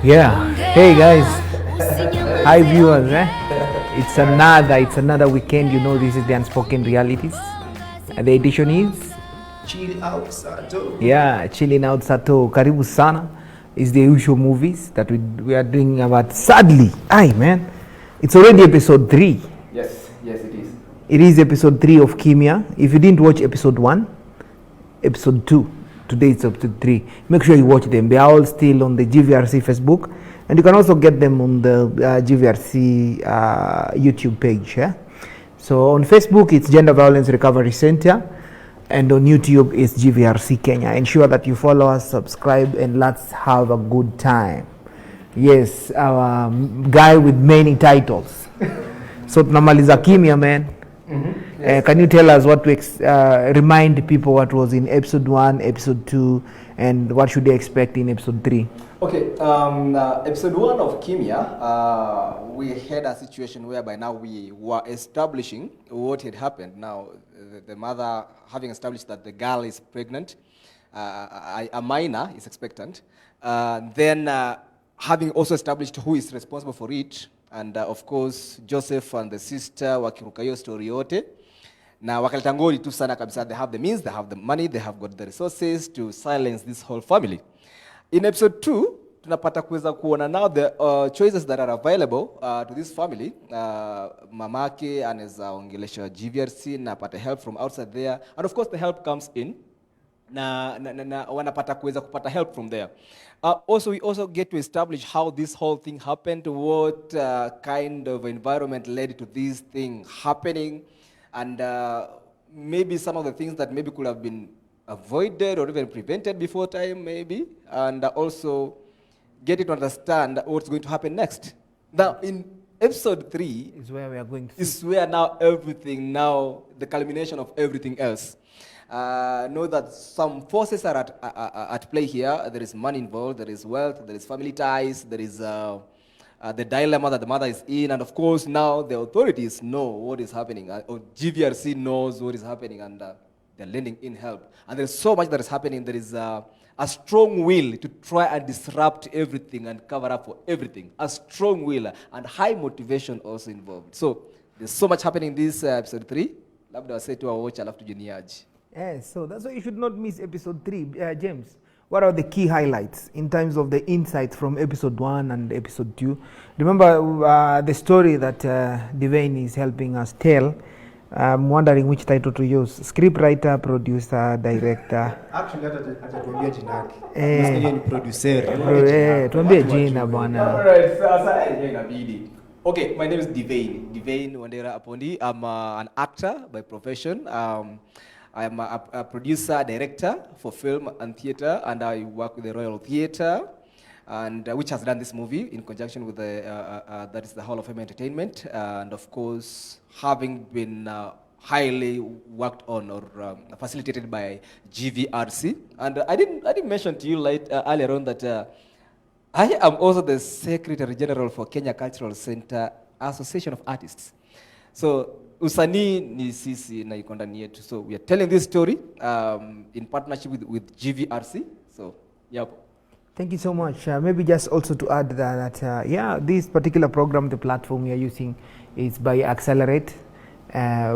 Yeah. Hey guys. Hi viewers. It's another weekend. You know this is the unspoken realities. And the edition is Chill out, Sato. chilling out Sato. Karibu sana is the usual movies that we are doing about. Sadly, man, it's already episode 3. Yes, it is. It is episode 3 of Kimya. If you didn't watch episode 1, episode 2, today it's episode 3. Make sure you watch them. They are all still on the GVRC Facebook, and you can also get them on the GVRC YouTube page. Yeah? So on Facebook it's Gender Violence Recovery Center, and on YouTube it's GVRC Kenya. Ensure that you follow us, subscribe, and let's have a good time. Yes, our guy with many titles. So tunamaliza Kimya, man. Yes. Can you tell us what to remind people what was in episode 1, episode 2, and what should they expect in episode 3? Okay, episode 1 of Kimya, we had a situation whereby now we were establishing what had happened. Now, the mother, having established that the girl is pregnant, a minor is expectant, then having also established who is responsible for it, and of course Joseph and the sister wakiruka hiyo story yote na wakaleta ngori tu sana kabisa. They have the means, they have the money, they have got the resources to silence this whole family. In episode 2 tunapata kuweza kuona now the choices that are available to this family. Mamake anaweza ongelesha GVRC na apata help from outside there, and of course the help comes in na wanapata kuweza kupata help from there. Also, we also get to establish how this whole thing happened, what kind of environment led to this thing happening, and maybe some of the things that maybe could have been avoided or even prevented before time, maybe, and also get to understand what's going to happen next. Now, in episode 3 is where we are going to is where now everything, now the culmination of everything else. Know that some forces are at play here. There is money involved, there is wealth, there is family ties, there is the dilemma that the mother is in, and of course now the authorities know what is happening, or GVRC knows what is happening, and they're lending in help. And there's so much that is happening. There is a strong will to try and disrupt everything and cover up for everything. A strong will and high motivation also involved. So there's so much happening in this episode 3. Labda wase tu watch alafu tujuniaje. Yes, so that's why you should not miss episode 3. James, what are the key highlights in terms of the insights from episode 1 and episode 2? Remember the story that Devane is helping us tell. I'm wondering which title to use. Scriptwriter, producer, director. Actually, atatuambia jina yake. Nasikia ni producer. Tuambie jina bwana. Alright, sasa inabidi. Okay, my name is Devane Wandera Apondi. I'm an actor by profession. I'm a producer, director for film and theater, and I work with the Royal Theater, and which has done this movie in conjunction with the that is the Hall of Fame Entertainment, and of course having been highly worked on or facilitated by GVRC. And I didn't mention to you earlier on that I am also the Secretary General for Kenya Cultural Center Association of Artists. So usanii ni sisi na iko ndani yetu. So we are telling this story in partnership with GVRC. So, yep. Thank you so much. Maybe just also to add that, this particular program, the platform we are using is by Accelerate,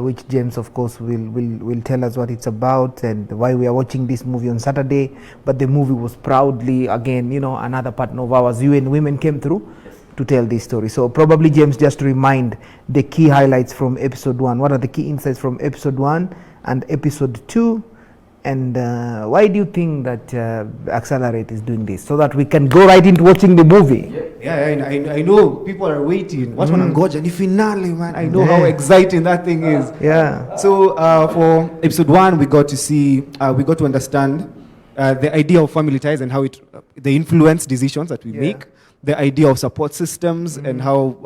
which James, of course, will tell us what it's about and why we are watching this movie on Saturday. But the movie was proudly, again, another partner of ours, UN Women, came through to tell this story. So probably, James, just to remind the key highlights from episode 1. What are the key insights from episode 1 and episode 2? And why do you think that Accelerate is doing this? So that we can go right into watching the movie. Yeah, I know people are waiting. What's wanangoja ni finale, man. I know how exciting that thing is. Yeah. So for episode 1, we got to see, we got to understand the idea of family ties and how they influence decisions that we make. The idea of support systems and how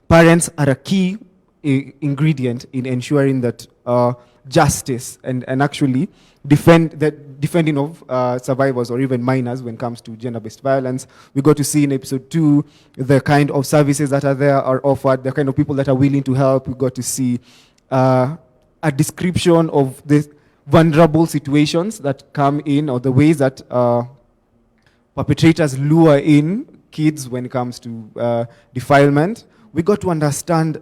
parents are a key ingredient in ensuring that justice and actually defending of survivors or even minors when it comes to gender-based violence. We got to see in episode 2 the kind of services that are there are offered, the kind of people that are willing to help. We got to see a description of the vulnerable situations that come in, or the ways that perpetrators lure in kids when it comes to defilement, we got to understand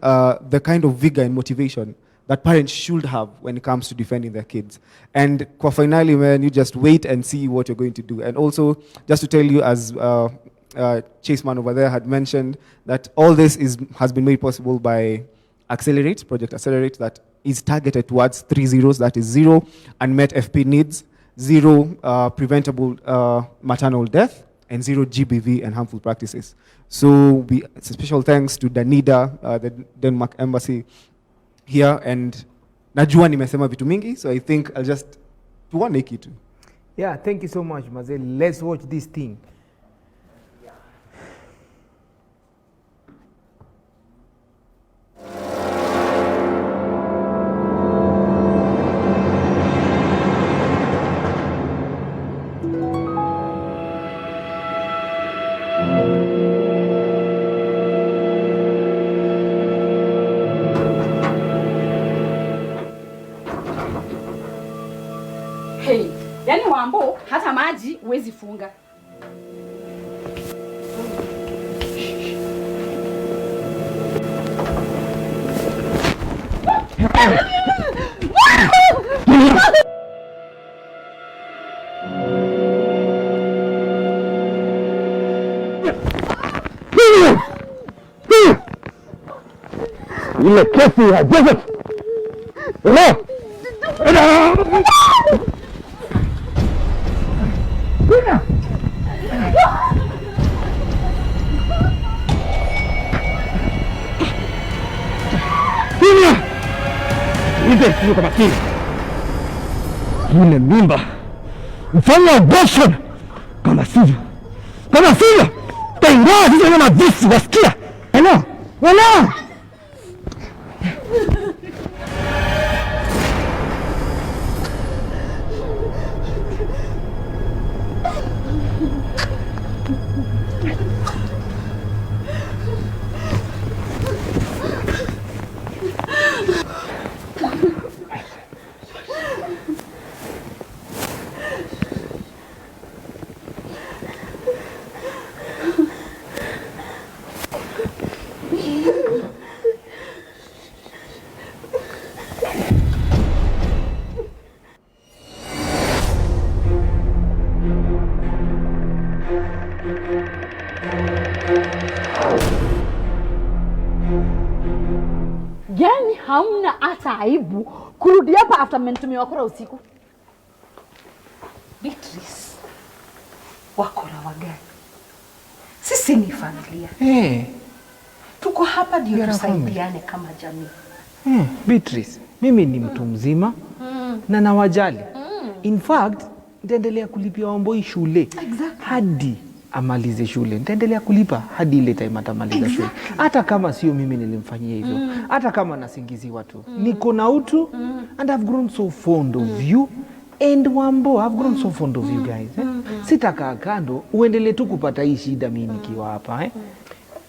the kind of vigor and motivation that parents should have when it comes to defending their kids. And kwa finally, man, you just wait and see what you're going to do. And also, just to tell you, as Chaseman over there had mentioned, that all this has been made possible by Accelerate, Project Accelerate, that is targeted towards 3 zeros, that is 0 unmet FP needs, 0 preventable maternal death, and 0 GBV and harmful practices. So it's a special thanks to Danida, the Denmark Embassy here, and najua nimesema vitu mingi, so I think I'll just tuone kitu. Yeah, thank you so much, Mazel. Let's watch this thing. Hey, yani Wambo hata maji huwezi funga. Ile kesi ya Joseph. Nipe kwa makini. Yule mimba mfanya abortion, kama sivyo taingoa sisi kama visi, wasikia? Wala Yani hamna hata aibu kurudi hapa after mmentumia wakora usiku. Beatrice, wakora wagani? Sisi ni familia. Tuko hapa ndio tusaidiane kama jamii. Beatrice, mimi ni mtu mzima na nawajali. In fact, nitaendelea kulipia Wamboi shule hadi amalize shule. Nitaendelea kulipa hadi ile time atamaliza shule. Hata kama sio mimi nilimfanyia hivyo. Hata kama nasingiziwa tu. Niko na utu and I've grown so fond of you. And Wambo, I've grown so fond of you guys. Sitakaa kando uendelee tu kupata hii shida mimi nikiwa hapa.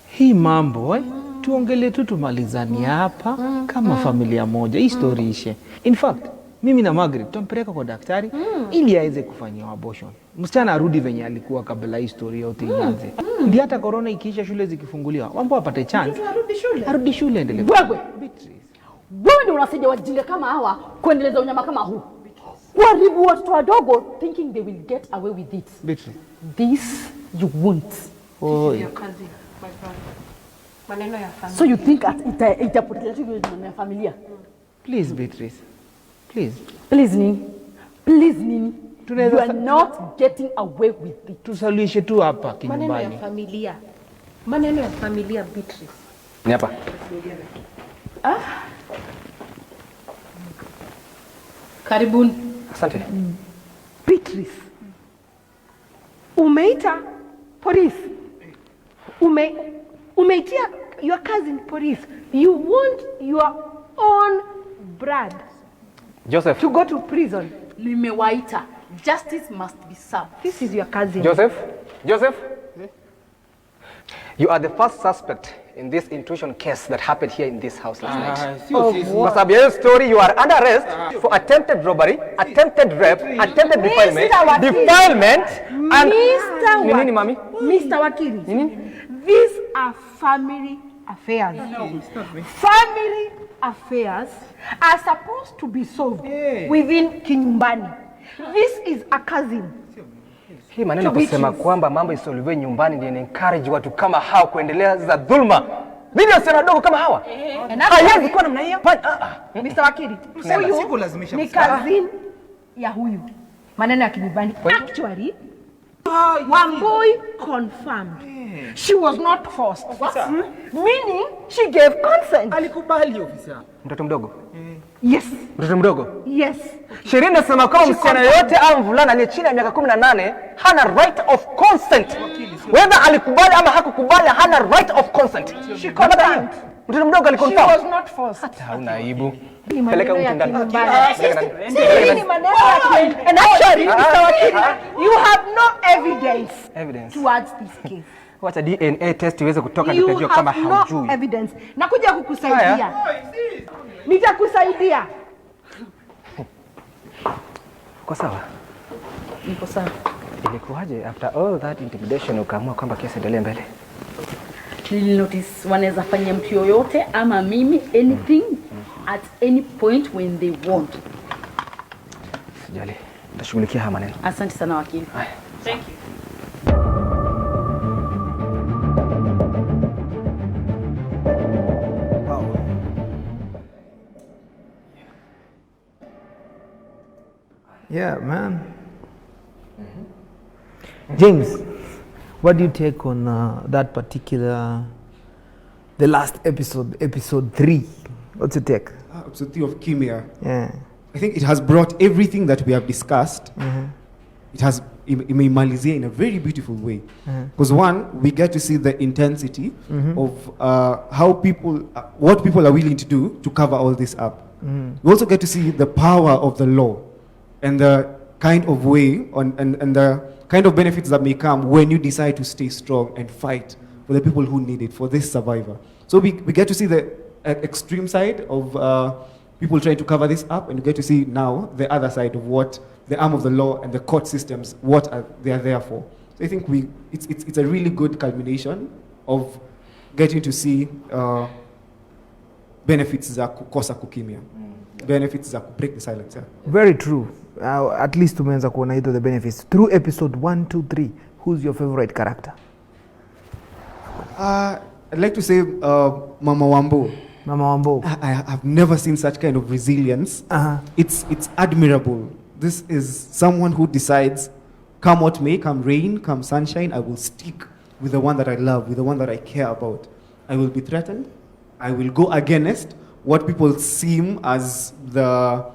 Hii mambo tuongele tu tumalizani hapa kama familia moja. Hii story ishe. In fact, mimi na Margaret tutampeleka kwa daktari ili aweze kufanyia abortion. Msichana arudi venye alikuwa kabla hii story yote ianze. Ndio hata corona ikiisha, shule zikifunguliwa, Wambo apate chance. Arudi shule endelee. Wewe ndio unasaidia wajinga kama hawa kuendeleza unyama kama huu. Kuharibu watoto wadogo thinking they will get away with it. Beatrice, This you won't. Oh, Your cousin, my brother. Maneno ya family. So you think itapotelea tu maneno ya familia? please Beatrice. Please. Please nini? You are not getting away with it. Tusalishe tu hapa Maneno ya kinyumbani. familia. Maneno ya familia, Beatrice. Ni hapa. Karibuni. Asante. Beatrice, umeita police, umeitia your cousin police. You want your own blood Joseph. to go to prison. Nimewaita. Justice must be served. This is your cousin. Joseph. You are the first suspect in this intrusion case that happened here in this house last night. Kwa sababu ya hiyo story, you are under arrest for attempted robbery, attempted rape, attempted defilement, and... Nini, mami? Mr. Wakili, these are family affairs. Family affairs are supposed to be solved within kinyumbani. This is a cousin. Hii maneno kusema kwamba mambo isolve nyumbani ndio encourage watu kama hao kuendelea za dhulma. Video sana dogo kama hawa. Haiwezi kuwa namna hiyo. Mr. Wakili, huyu ni cousin ya huyu. Maneno ya kinyumbani. Actually, Wambui confirmed. She was not forced. Meaning she gave consent. Alikubali ofisa. Mtoto mdogo? Yes. Mtoto mdogo? Yes. Sheria inasema kama msichana yote au mvulana aliye chini ya miaka 18 hana right of consent. Whether alikubali ama hakukubali, hana right of consent. She confirmed. Mtoto mdogo alikonfirm. She was not forced. Hata hauna aibu. Peleka mtu ndani. And actually, Mr. Wakili, you have no evidence towards this case. Wacha DNA test iweze kutoka nikajua kama haujui. You have no evidence. Nakuja kukusaidia. Nitakusaidia. Kwa sawa? Niko sawa. Ilikuwaje after all that intimidation ukaamua kwamba kesi endelee mbele? Notice wanaweza fanya mtu yoyote ama mimi anything at any point when they want. Sijali. Tutashughulikia haya maneno. Asante sana wakili. Thank you. Yeah, man. James, what do you take on that particular, the last episode, episode 3? What's your take? Episode 3 of Kimya. Yeah. I think it has brought everything that we have discussed. It has imeimalizia in a very beautiful way. Because one, we get to see the intensity of how people, what people are willing to do to cover all this up. We also get to see the power of the law and the kind of way and the kind of benefits that may come when you decide to stay strong and fight for the people who need it, for this survivor. So we get to see the extreme side of people trying to cover this up, and you get to see now the other side of what the arm of the law and the court systems, what they are there for. So I think it's a really good culmination of getting to see benefits za kukosa kukimya, benefits za break the silence. Yeah. Very true. At least tumeanza kuona hizo the benefits. Through episode 1, 2, 3, who's your favorite character? I'd like to say Mama Wambo. Mama Wambo. I have never seen such kind of resilience. It's admirable. This is someone who decides, come what may, come rain, come sunshine, I will stick with the one that I love, with the one that I care about. I will be threatened. I will go against what people seem as the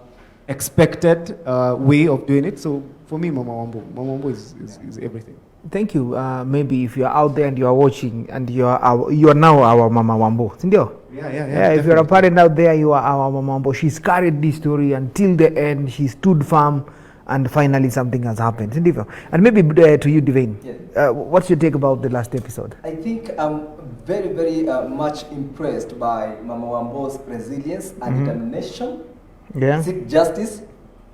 expected way of doing it. So for me, Mama Wambo is everything. Thank you. Maybe if you are out there and you are watching and you are now our Mama Wambo. Sindio? Yeah. If you're a parent out there, you are our Mama Wambo. She's carried this story until the end. She stood firm, and finally something has happened. Sindio? And maybe to you, Devane. Yes. What's your take about the last episode? I think I'm very, very much impressed by Mama Wambo's resilience and determination. Yeah. Seek justice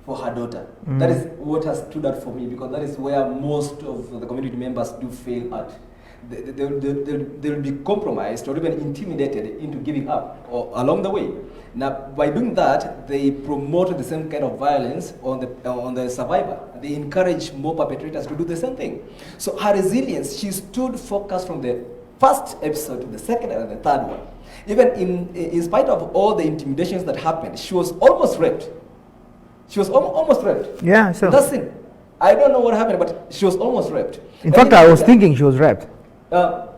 for her daughter. That is what has stood out for me, because that is where most of the community members do fail at. They'll be compromised or even intimidated into giving up or along the way. Now, by doing that, they promote the same kind of violence on the survivor. They encourage more perpetrators to do the same thing. So her resilience, she stood focused from the first episode to the second and the third one. Even in spite of all the intimidations that happened, she was almost raped. She was almost raped. Yeah, so. That's it. I don't know what happened, but she was almost raped. In fact, I was thinking she was raped. But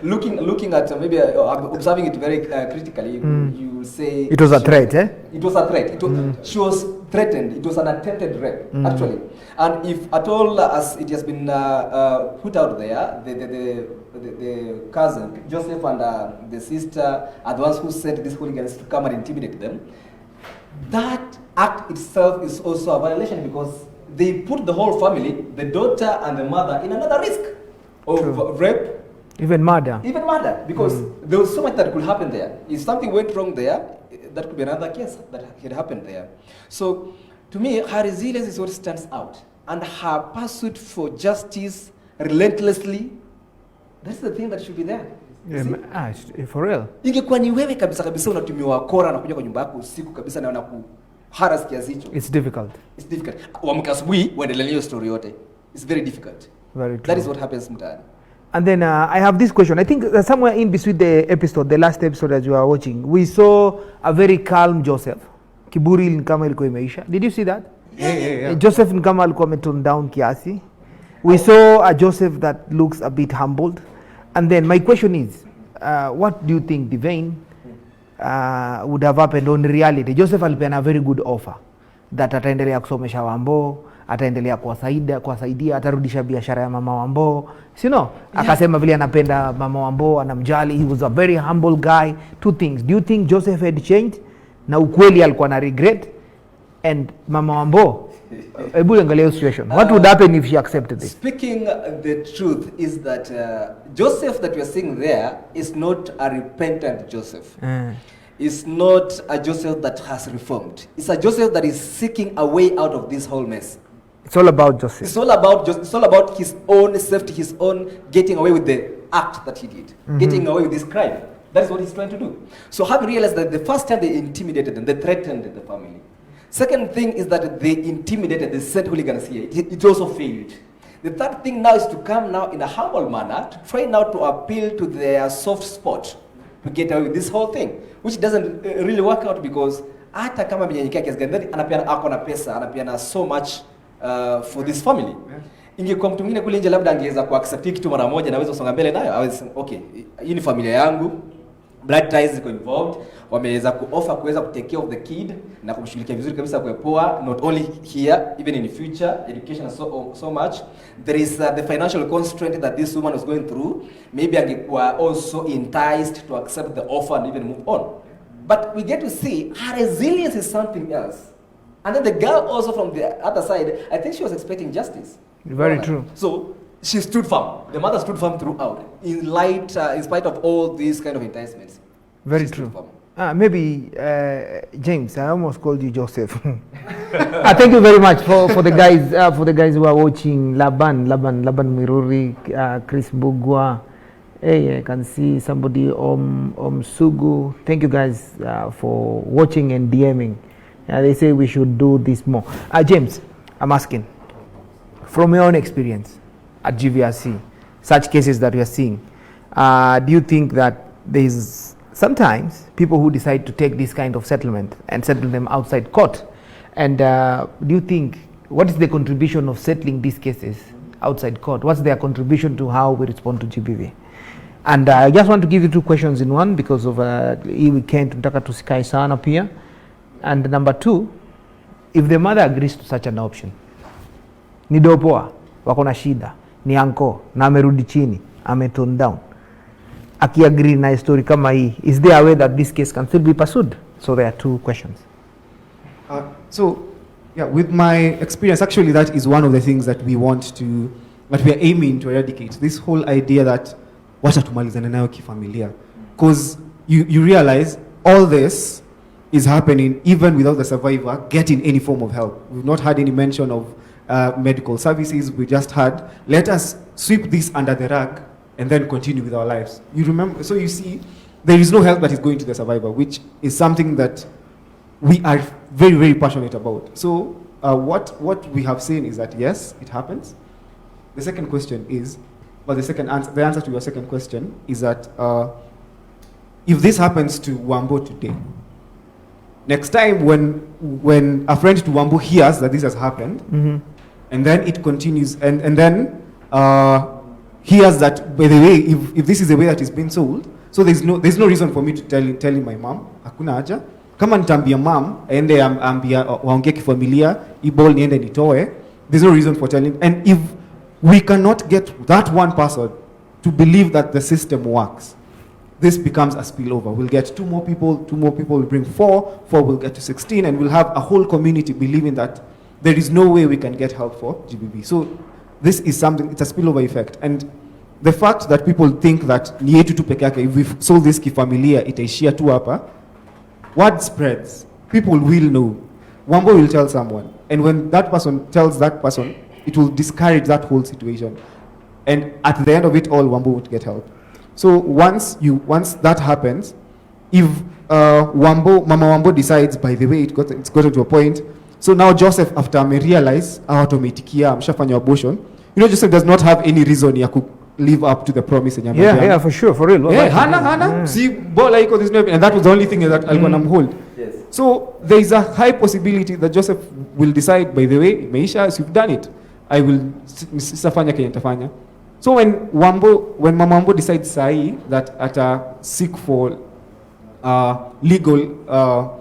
looking at maybe observing it very critically, you will say it was a threat, eh? It was a threat. She was threatened. It was an attempted rape, actually. And if at all, as it has been put out there, the cousin Joseph and the sister are the ones who sent these hooligans to come and intimidate them. That act itself is also a violation, because they put the whole family, the daughter and the mother, in another risk of rape Even murder. Even murder, because there was so much that could happen there. If something went wrong there, that could be another case that had happened there. So, to me, her resilience is what stands out. And her pursuit for justice relentlessly, that's the thing that should be there. For real. Ingekuwa ni wewe kabisa kabisa unatumiwa kora na kuja kwa nyumba yako usiku kabisa na harass kiasi hicho. It's difficult. It's difficult. Uamka asubuhi uendelee hiyo story yote. It's very difficult. Very true. That is what happens mtaani. And then I have this question. I think somewhere in between the episode, the last episode that you are watching, we saw a very calm Joseph. Kiburi ni kama ilikuwa imeisha. Did you see that? Yeah. Joseph ni kama alikuwa ametone down kiasi. We saw a Joseph that looks a bit humbled. And then my question is, what do you think Divine would have happened on reality? Joseph alipeana a very good offer that ataendelea kusomesha Wambo, ataendelea kuwasaidia, atarudisha biashara ya mama Wambo. You know, akasema vile anapenda mama Wambo, anamjali. He was a very humble guy. Two things. Do you think Joseph had changed? Na ukweli alikuwa na regret? And mama Wambo, hebu angalia situation. What would happen if she accepted this? Speaking the truth is that Joseph that we are seeing there is not a repentant Joseph. It's not a Joseph that has reformed. It's a Joseph that is seeking a way out of this whole mess. It's all about Joseph. It's all about his own safety, his own getting away with the act that he did, getting away with this crime. That is what he's trying to do. So having realized that the first time they intimidated them, they threatened the family. Second thing is that they intimidated, they sent hooligans here. It also failed. The third thing now is to come now in a humble manner to try now to appeal to their soft spot to get away with this whole thing, which doesn't really work out because hata kama mnyenyekea kiasi gani anapeana ako na pesa, anapeana so much for this family. Ingekuwa mtu mwingine kule nje labda angeweza kuaccept kitu mara moja na aweze kusonga mbele nayo, aweze okay, hii ni familia yangu, blood ties ziko involved, wameweza kuoffer kuweza kutake care of the kid na kumshughulikia vizuri kabisa kwa poa, not only here, even in the future, education so much. There is the financial constraint that this woman was going through. Maybe angekuwa also enticed to accept the offer and even move on. But we get to see her resilience is something else. And then the girl also from the other side, I think she was expecting justice. Very true. So she stood firm. The mother stood firm throughout, in spite of all these kind of enticements. Very true. Maybe James, I almost called you Joseph. Thank you very much for the guys who are watching. Laban Miruri, Chris Bugwa. Hey, I can see somebody Sugu. Thank you guys for watching and DMing. They say we should do this more. James, I'm asking, from your own experience at GVRC, such cases that we are seeing, do you think that there is sometimes people who decide to take this kind of settlement and settle them outside court? And do you think, what is the contribution of settling these cases outside court? What's their contribution to how we respond to GBV? And I just want to give you two questions in one because of hii weekend tunataka tusikae sana pia. And number two, if the mother agrees to such an option, ni dopoa, wako na shida, ni anko, na amerudi chini, ametone down, aki-agree na story kama hii, is there a way that this case can still be pursued? So there are two questions. With my experience, actually that is one of the things that we are aiming to eradicate. This whole idea that wacha tumalizane nayo kifamilia. Because you realize all this is happening even without the survivor getting any form of help. We've not had any mention of medical services. We just had, let us sweep this under the rug and then continue with our lives. You remember, so you see, there is no help that is going to the survivor, which is something that we are very, very passionate about. So what we have seen is that yes, it happens. The second question is, the answer to your second question is that if this happens to Wambo today, next time when a friend to Wambo hears that this has happened, and then it continues, and then hears that, by the way, if this is the way that is being sold, so there's no reason for me to tell my mom, hakuna haja. Kama nitambia mom, ende ambia waongee kifamilia, ibol niende nitoe, there's no reason for telling. And if we cannot get that one person to believe that the system works, this becomes a spillover. We'll get two more people will bring four will get to 16, and we'll have a whole community believing that there is no way we can get help for GBV. So this is something, it's a spillover effect. And the fact that people think that ni yetu tu peke yake, if we solve this kifamilia itaishia tu hapa, word spreads, people will know, Wambo will tell someone, and when that person tells that person, it will discourage that whole situation, and at the end of it all, Wambo would get help. So once that happens, if Mama Wambo decides, by the way, it's gotten to a point, so now Joseph, after me realize automatikia amshafanya abortion, Joseph does not have any reason ya live up to the promise. Yeah, for sure, for real. Yeah, Hana, see, bola iko this, and that was the only thing that alikuwa namhold. Yes. So there is a high possibility that Joseph will decide, by the way, Meisha, as you've done it, I will safanya kenye nitafanya. So when Mama Wambo decides sahi that seek for legal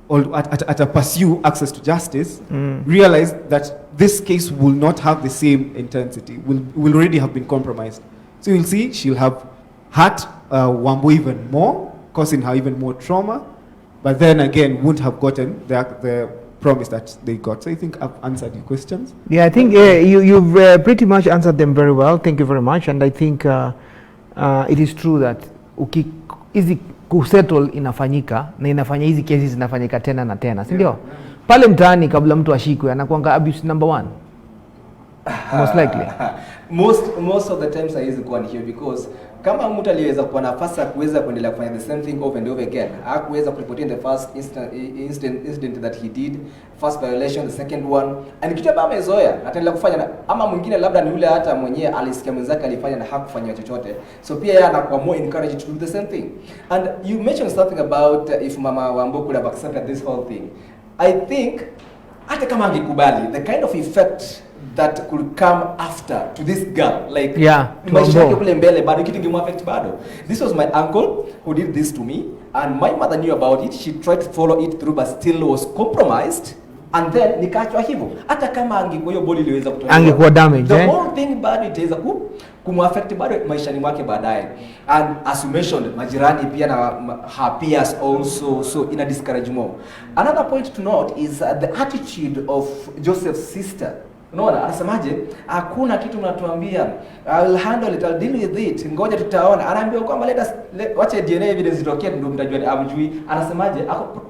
or at a pursue access to justice, realize that this case will not have the same intensity, will already have been compromised. So you'll see she'll have hurt Wambo even more, causing her even more trauma, but then again won't have gotten the promise that they got. So I think I've answered your questions. Yeah, I think you've pretty much answered them very well. Thank you very much. And I think it is true that hizi kusettle inafanyika na inafanya hizi kesi zinafanyika tena na tena, si ndio? Pale mtaani kabla mtu ashikwe anakuanga abuse number 1. Most likely. most of the times haiwezi kuwa ni hiyo, because kama mtu aliweza kuwa nafasi ya kuweza kuendelea kufanya the same thing over and over again, hakuweza kuripoti the first incident that he did, first violation, the second one, and kitu ambacho amezoea ataendelea kufanya, ama mwingine labda ni yule hata mwenyewe alisikia mwenzake alifanya na hakufanya chochote, so pia yeye anakuwa more encouraged to do the same thing. And you mentioned something about if Mama Wambo could have accepted this whole thing. I think hata kama angekubali, the kind of effect that could come after to this girl, like maisha yake kule mbele bado kitu kingemwaffect bado. This was my uncle who did this to me, and my mother knew about it. She tried to follow it through but still was compromised, and then nikaachwa hivyo. Hata kama angekuwa hiyo body iliweza kutolewa, angekuwa damage, the whole thing bado itaweza kumwaffect bado maishani mwake baadaye. And as you mentioned, majirani pia na her peers also, so in a discourage more. Another point to note is the attitude of Joseph's sister. Unaona anasemaje? Hakuna kitu mnatuambia, I will handle it, I'll deal with it, ngoja tutaona. Anaambia kwamba wacha DNA evidence itokee ndio mtajua amjui. Anasemaje?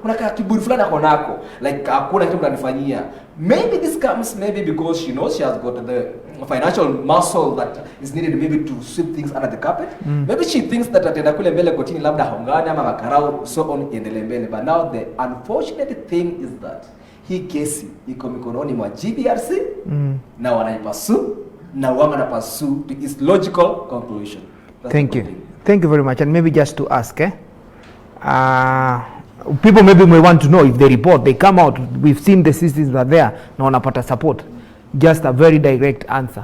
Kuna kiburi fulani ako nako, like hakuna kitu mnanifanyia. Maybe this comes because she knows she has got the financial muscle that is needed maybe to sweep things under the carpet. Maybe she thinks that atenda kule mbele kotini labda haungani ama makarao so on iendelee mbele. But now the unfortunate thing is that hii kesi iko mikononi mwa GBRC na wanaipasu na wanapasu to its logical conclusion. Thank you. Thank you very much. And maybe just to ask, people maybe may want to know if they report, they come out, we've seen the systems are there, na wanapata support. Just a very direct answer.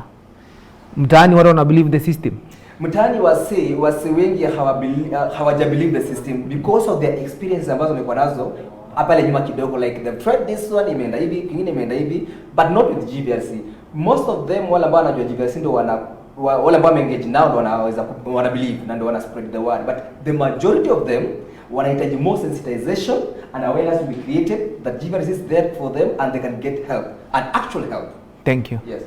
Mtaani watu wana believe the system. Mtaani wase wengi hawaja believe the system because of their experience ambazo wamekuwa nazo hapa nyuma kidogo, like they've tried this one imeenda hivi, kingine imeenda hivi, but not with GBRC. Most of them wale ambao wanajua GBRC ndio wale ambao engage now ndio wanaweza wana believe na ndio wana spread the word, but the majority of them wanahitaji more sensitization and awareness to be created that GBRC is there for them and they can get help and actual help. Thank you. Yes.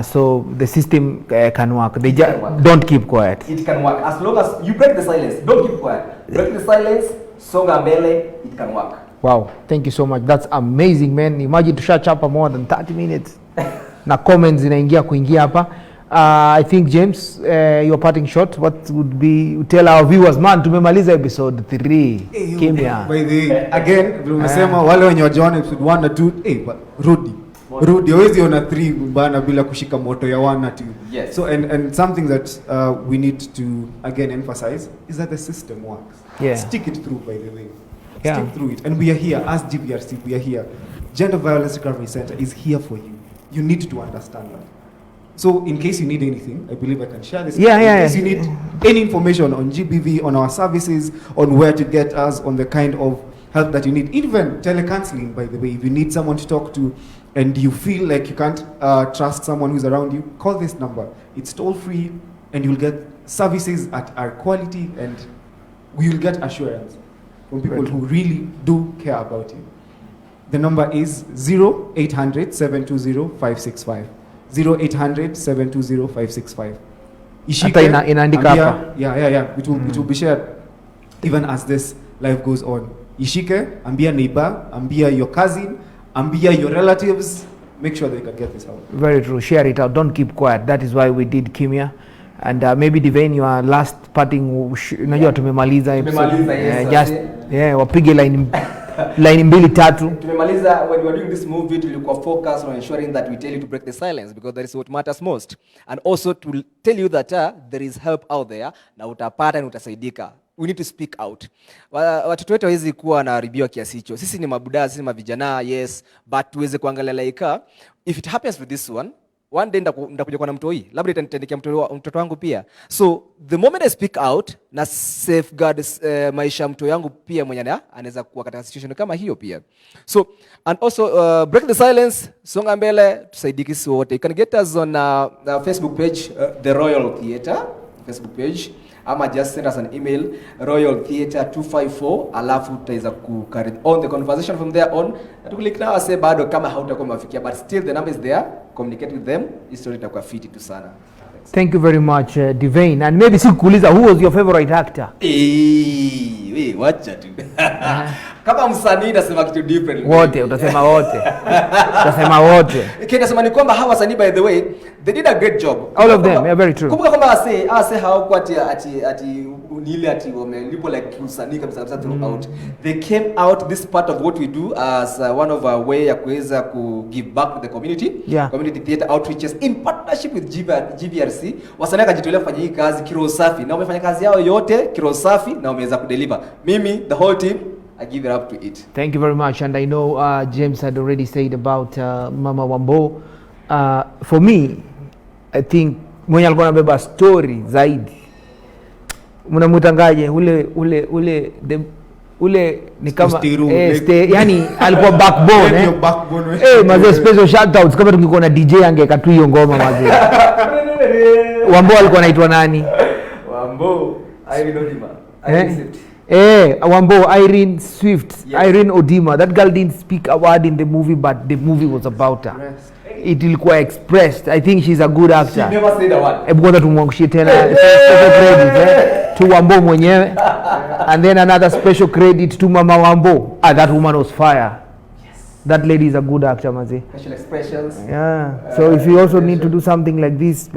So the system can work. They just don't keep quiet. It can work as long as you break the silence. Don't keep quiet. Break the silence. Songa mbele. It can work. Wow, thank you so much. That's amazing, man. Imagine tushachapa more than 30 minutes. Na comments inaingia kuingia hapa. I think James, your parting shot, what would be, tell our viewers, man, tumemaliza episode 3. Kimya. By the again, tumesema wale wenye wajaona episode 1 na 2, rudi hawezi ona 3 bana bila kushika moto ya 1 na 2. Yes. So and something that we need to again emphasize is that the system works. Yeah. Stick it through, by the way. Yeah. Stick through it. And we are here as GBRC, we are here. Gender Violence Recovery Center is here for you. You need to understand that. So in case you need anything, I believe I can share this. In case you need any information on GBV, on our services, on where to get us, on the kind of help that you need, even telecounseling, by the way, if you need someone to talk to and you feel like you can't trust someone who's around you, call this number. It's toll free and you'll get services at our quality and you'll get assurance from people who really do care about you. The number is 0800 720 565. 0800 720 565. ishike, Hata inaandika ambia- hapa. yeah. It will be shared even as this life goes on. Ishike, ambia neighbor, ambia your cousin, ambia your relatives. Make sure they can get this out. Very true. Share it out. Don't keep quiet. That is why we did Kimya. And maybe Divine, your last parting, unajua tumemaliza episode. Tumemaliza, yes, Just that's wapige line mbili tatu. Tumemaliza. When we were doing this movie, tulikuwa focus on ensuring that we tell you to break the silence, because that is what matters most, and also to tell you that there is help out there na utapata na utasaidika. We need to speak out. Watoto wetu hawezi kuwa wanaharibiwa kiasi hicho. Sisi ni mabudaa, sisi ni mavijana, yes, but tuweze kuangalia like if it happens with this one day ndakuja kwa na mtu hii, labda itanitendekea mtoto wangu pia. So the moment I speak out na safeguard maisha mtoto yangu pia mwenye anaweza kuwa katika situation kama hiyo pia. So and also break the silence, songa mbele, tusaidike sisi wote. You can get us on Facebook page, The Royal Theatre Facebook page, ama just send us an email, royaltheatre254, alafu tutaweza ku carry on the conversation from there on. Tukulik na wase bado kama hautakuwa mafikia, but still the number is there. Communicate with them. History itakuwa fiti tu sana. Thank you very much, Divine. And maybe sikuuliza, who was your favorite actor? We wacha tu. Kama msanii nasema kitu different. Wote, utasema wote. Utasema wote. Kinasema ni kwamba hawa wasanii, by the way, they did a great job. All of them, yeah, very true. Kumbuka kwamba ase hawakuwa ati nile ati wamelipo like usanii kabisa throughout. They came out this part of what we do as one of our way ya kuweza ku give back to the community. Yeah. Community theater outreaches in partnership with GVRC. Wasanii akajitolea kufanya hii kazi kiroho safi, na wamefanya kazi yao yote kiroho safi na wameweza kudeliver. Mimi, the whole team, I give it up to it. Thank you very much. And I know James had already said about Mama Wambo. For me, I think mwenye alikuwa anabeba story zaidi, mnamutangaje ule ni kama yani alikuwa backbone mazee, special shout outs. Kama tungekuwa na DJ angeka tu hiyo ngoma mazee. Wambo alikuwa anaitwa nani? Wambo Irene Odima. Wambo Irene Swift. Yes. Irene Odima. That girl didn't speak a word in the movie, but the movie was about her. It ilikuwa expressed. I think she's a good actor. She never said a word. Kwanza tumwangushie tena special credit to Wambo mwenyewe. And then another special credit to Mama Wambo. That woman was fire. That lady is a good actor, mazi. Facial expressions. Yeah. So if you also need to do something like this,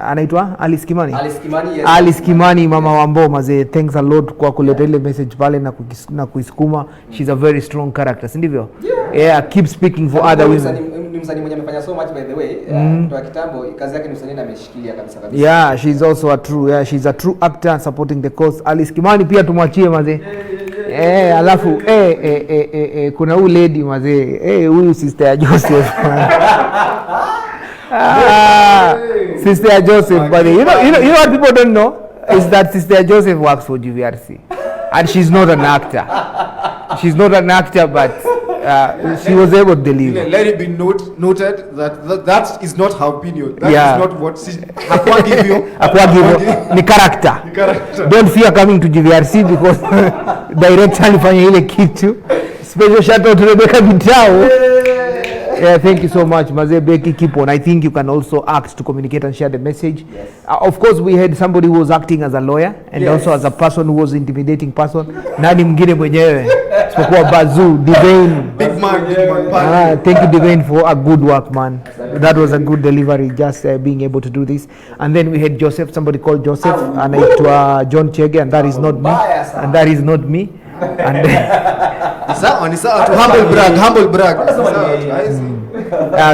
anaitwa Alice Kimani. Alice Kimani, yes. Alice Kimani, Mama Wambo, mazi. Thanks a lot kwa kuleta ile message pale na kuisukuma. She's a very strong character, si ndivyo? Yeah, keep speaking for other women. Ni msanii mwenye amefanya so much, by the way. Kwa kitambo kazi yake ni msanii na ameshikilia kabisa. Yeah, she's also she's a true actor supporting the cause. Alice Kimani pia tumwachie mazi. Alafu kuna huyu lady mazee, huyu sister ya Joseph. Sister ya Joseph, but you know what people don't know is that Sister Joseph works for GVRC, and she's not an actor. She's not an actor, but she was able to deliver. Let it be noted that is not her opinion. That is not what she ni character. Don't fear coming to GVRC because director alifanya ile kitu. Special shout out to Rebecca Bitao. Yeah, thank you so much, Maze Becky. Keep on. I think you can also act to communicate and share the message. Yes. Of course, we had somebody who was acting as a lawyer and also as a person who was intimidating person. Nani mwingine mwenyewe? Sipokuwa Bazu, Divine. Big man. Thank you, Divine, for a good work, man. That was a good delivery, just being able to do this. And then we had Joseph, somebody called Joseph, and it was John Chege, and that is not me. And that is not me. And it's to humble brag.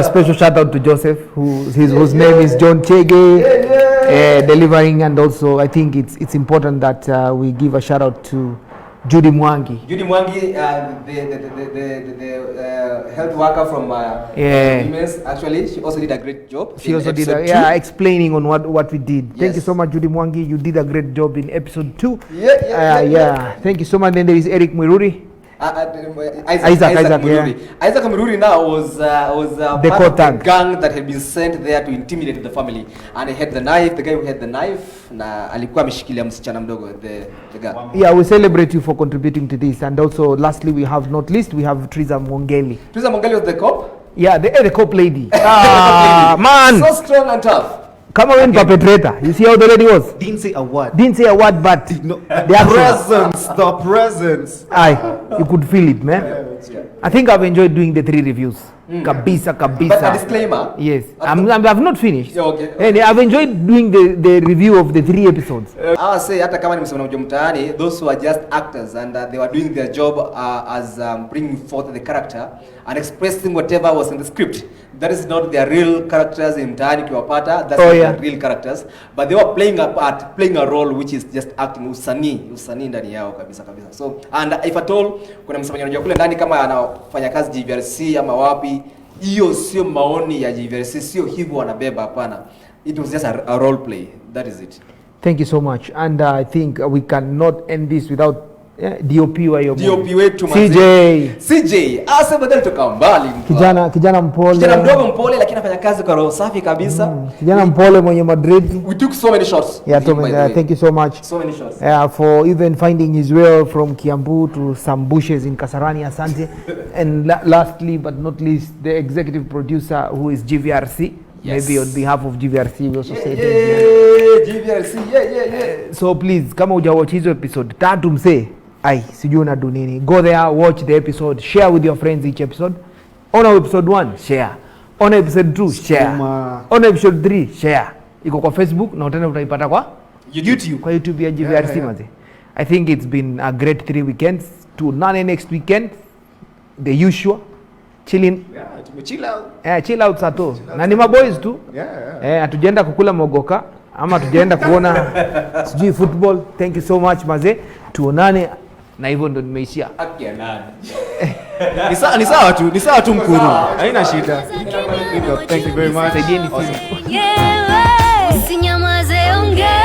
Special shout out to Joseph, whose name is John Chege, delivering, and also I think it's important that we give a shout out to Judy Mwangi. Judy Mwangi, the health worker from Women's. Actually, she also did a great job. She also did explaining on what we did. Yes. Thank you so much, Judy Mwangi. You did a great job in episode 2. Yeah. Thank you so much. Then there is Eric Mwiruri. Isaac Mwiruri. Isaac Mwiruri now was part of the gang that had been sent there to intimidate the family, and he had the knife. The guy who had the knife na alikuwa ameshikilia msichana mdogo, the guy. Yeah, we celebrate you for contributing to this, and also lastly we have not least we have Triza Mwongeli. Triza Mwongeli was the cop. Yeah, the cop lady. Man, so strong and tough. Come on, perpetrator. You see how the lady was? Didn't say a word. Didn't say a word, but No, the action. the presence. Aye, you could feel it, man. I think I've enjoyed doing the 3 reviews. Kabisa. But a disclaimer. Yes, I've not finished. Okay. And I've enjoyed doing the review of the 3 episodes. I say hata kama nimesema na mtaani, those who are just actors and they were doing their job as bringing forth the character and expressing whatever was in the script. That is not their real characters in mtaani kiwapata. That's not their real characters. But they were playing a part, playing a role which is just acting usanii ndani yao kabisa. So and if at all kuna msemaji anajua kule ndani kama anafanya kazi GVRC ama wapi, hiyo sio maoni ya GVRC, sio hivyo wanabeba, hapana. It was just a role play. That is it. Thank you so much. And I think we cannot end this without DOP wa hiyo DOP wetu CJ asa badala toka mbali, kijana mpole, kijana mdogo mpole, lakini anafanya kazi kwa roho safi kabisa. Kijana mpole mwenye Madrid. We took so many shots. Thank you so much. So many shots. For even finding his way from Kiambu to some bushes in Kasarani, asante. And lastly but not least, the executive producer who is GVRC. Yes. Maybe on behalf of GVRC we also say GVRC. So please, kama hujawatch hizo episode 3 msee, sijui unadu nini, go there, watch the episode, share with your friends each episode. On episode 1 share, on episode 2 share, on episode 3 share. Iko kwa Facebook na tena utaipata kwa YouTube, kwa YouTube ya GVRC maze. I think it's been a great 3 weekends. Tuonane next weekend, the usual chilling. Chill out Sato. Na ni maboys tu. Hatujaenda kukula mogoka ama hatujaenda kuona sijui football. Thank you so much maze. Tuonane na hivyo ndo nimeishia. Ni sawa tu mkuru. Haina shida. Thank you very much. Saidieni simu. Usinyamaze ongea.